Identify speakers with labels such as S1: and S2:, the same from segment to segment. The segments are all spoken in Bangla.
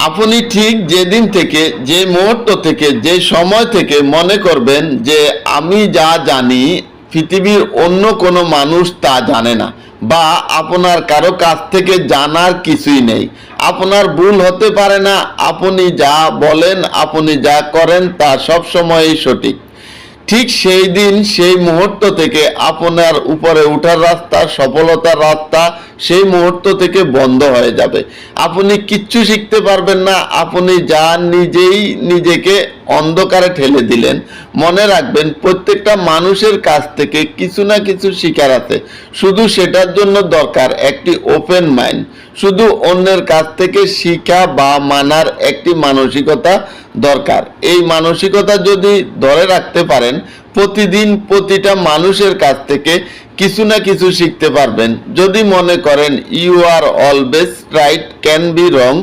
S1: আপনি ঠিক যেদিন থেকে, যে মুহূর্ত থেকে, যে সময় থেকে মনে করবেন যে আমি যা জানি পৃথিবীর অন্য কোনো মানুষ তা জানে না, বা আপনার কারো কাছ থেকে জানার কিছুই নেই, আপনার ভুল হতে পারে না, আপনি যা বলেন, আপনি যা করেন তা সব সময়ই সঠিক, ঠিক সেই দিন, সেই মুহূর্ত থেকে আপনার উপরে ওঠার রাস্তা, সফলতার রাস্তা সেই মুহূর্ত থেকে বন্ধ হয়ে যাবে। আপনি কিচ্ছু শিখতে পারবেন না। আপনি যা নিজেই নিজেকে অন্ধকারে ঠেলে দিলেন। মনে রাখবেন, প্রত্যেকটা মানুষের কাছ থেকে কিছু না কিছু শিকার আছে। শুধু সেটার জন্য দরকার একটি ওপেন মাইন্ড। শুধু অন্যের কাছ থেকে শিখা বা মানার একটি মানসিকতা দরকার। এই মানসিকতা যদি ধরে রাখতে পারেন, প্রতিদিন প্রতিটা মানুষের কাছ থেকে কিছু না কিছু শিখতে পারবেন। যদি মনে করেন you are always right can be wrong,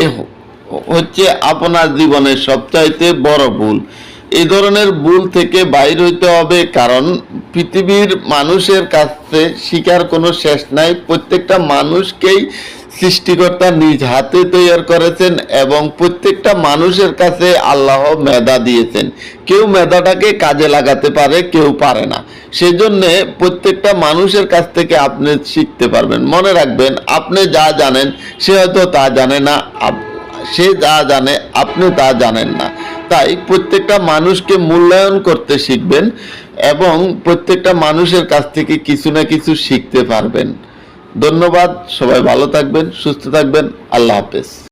S1: এ হচ্ছে আপনার জীবনের সবচাইতে বড় ভুল। এই ধরনের ভুল থেকে বাইর হইতে হবে, কারণ পৃথিবীর মানুষের কাছে শিকার কোনো শেষ নাই। প্রত্যেকটা মানুষকেই সৃষ্টিকর্তা নিজ হাতে তৈরি করেছেন, এবং প্রত্যেকটা মানুষের কাছে আল্লাহ মেধা দিয়েছেন। কেউ মেধাটাকে কাজে লাগাতে পারে, কেউ পারে না। সেজন্য প্রত্যেকটা মানুষের কাছ থেকে আপনি শিখতে পারবেন। মনে রাখবেন, আপনি যা জানেন সে হয়তো তা জানে না, সে যা জানে আপনি তা জানেন না। তাই প্রত্যেকটা মানুষকে মূল্যায়ন করতে শিখবেন, এবং প্রত্যেকটা মানুষের কাছ থেকে কিছু না কিছু শিখতে পারবেন। ধন্যবাদ। সবাই ভালো থাকবেন, সুস্থ থাকবেন। আল্লাহ হাফেজ।